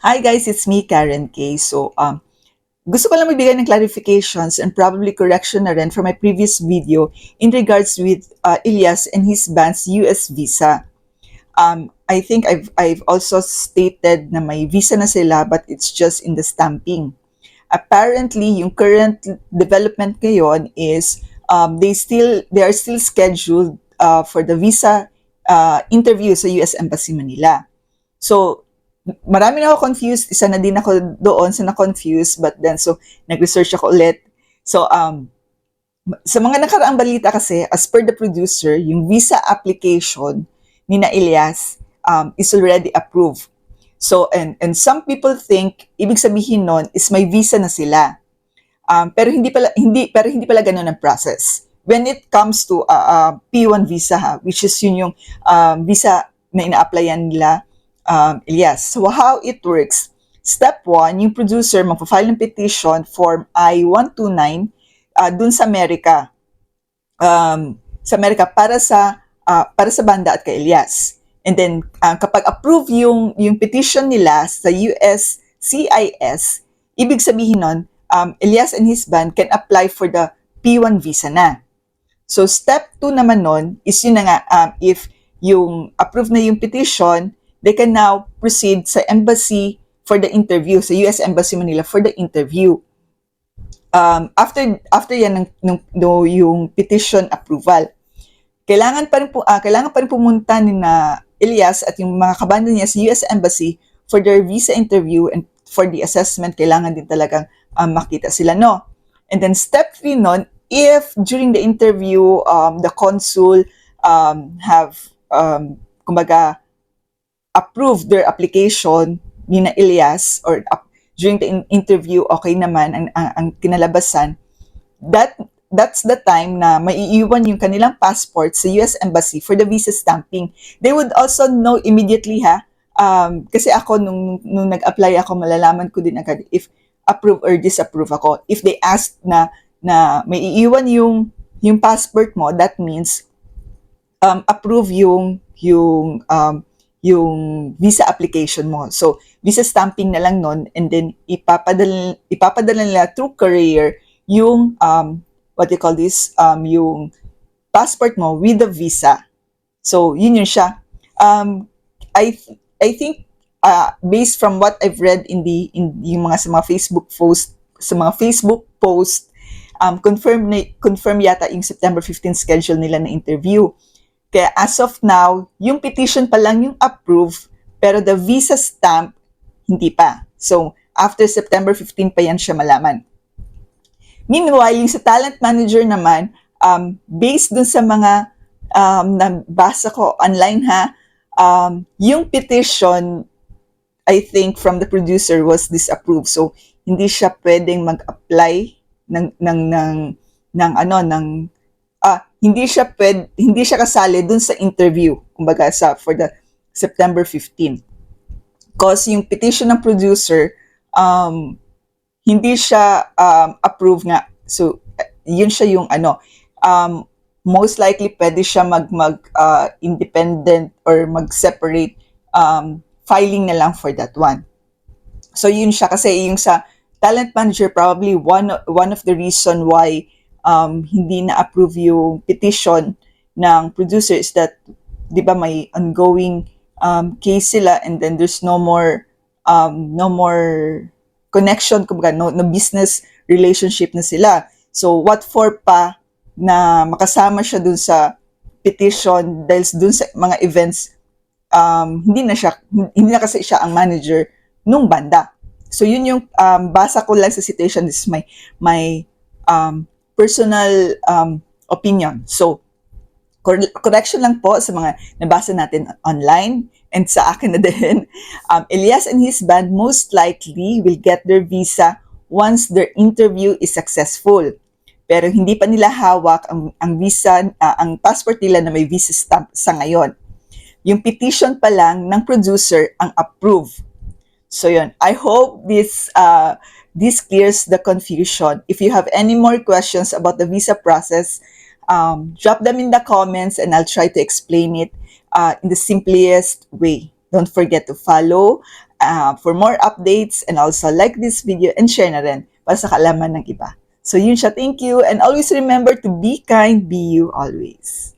Hi guys, it's me, Karen K. Gusto ko lang magbigay ng clarifications and probably correction na rin for my previous video in regards with Ilyas and his band's US visa. I think I've also stated na may visa na sila but it's just in the stamping. Apparently, yung current development ngayon is they are still scheduled for the visa interview sa US Embassy Manila. So, marami na ako confused. Isa na din ako doon sa na-confused. But then, so, nag-research ako ulit. So, sa mga nakaraang balita kasi, as per the producer, yung visa application ni na Ilyas is already approved. So, and some people think, ibig sabihin nun is may visa na sila. Pero hindi pala ganun ang process. When it comes to P1 visa, which is yun yung visa na ina-applyan nila Ilyas. So how it works, step 1, yung producer magpa-file ng petition form I-129 dun sa Amerika. Para sa banda at kay Ilyas. And then kapag approve yung petition nila sa US CIS, ibig sabihin nun, Ilyas and his band can apply for the P1 visa na. So step 2 naman nun is yun na nga, if yung approve na yung petition, they can now proceed sa embassy for the interview, sa US Embassy Manila for the interview. After yan yung petition approval, kailangan pa rin pumunta ni na Ilyas at yung mga kabanda niya sa US Embassy for their visa interview and for the assessment. Kailangan din talagang makita sila, no? And then step 3 nun, if during the interview the consul have kumbaga approve their application ni na Ilyas or during the interview okay naman ang kinalabasan, that's the time na maiiwan yung kanilang passport sa US Embassy for the visa stamping. They would also know immediately kasi ako nung nag-apply ako, malalaman ko din agad if approve or disapprove ako. If they ask na maiiwan yung passport mo, that means approve yung visa application mo. So, visa stamping na lang nun, and then ipapadala nila through courier yung yung passport mo with the visa. So, yun siya. I think based from what I've read in yung sa mga Facebook post, confirm yata yung September 15 schedule nila na interview. Kaya as of now, yung petition pa lang yung approve, pero the visa stamp, hindi pa. So, after September 15 pa yan siya malaman. Meanwhile, yung sa talent manager naman, based dun sa mga nabasa ko online yung petition, I think from the producer was disapproved. So, hindi siya pwedeng mag-apply hindi siya kasali dun sa interview, kumbaga for the September 15. Because yung petition ng producer, hindi siya approve nga. So, yun siya yung most likely pwede siya independent or mag-separate filing na lang for that one. So, yun siya. Kasi yung sa talent manager, probably one of the reason why hindi na-approve yung petition ng producer is that, di ba, may ongoing case sila, and then there's no more connection, kumbaga, no business relationship na sila. So, what for pa na makasama siya dun sa petition dahil dun sa mga events, hindi na kasi siya ang manager nung banda. So, yun yung basa ko lang sa situation. This is my personal opinion. So, correction lang po sa mga nabasa natin online and sa akin na din. Ilyas and his band most likely will get their visa once their interview is successful. Pero hindi pa nila hawak ang visa, ang passport nila na may visa stamp sa ngayon. Yung petition pa lang ng producer ang approve. So yun, I hope this clears the confusion. If you have any more questions about the visa process, drop them in the comments and I'll try to explain it in the simplest way. Don't forget to follow for more updates, and also like this video and share na rin para sa kaalaman ng iba. So yun siya, thank you, and always remember to be kind, be you always.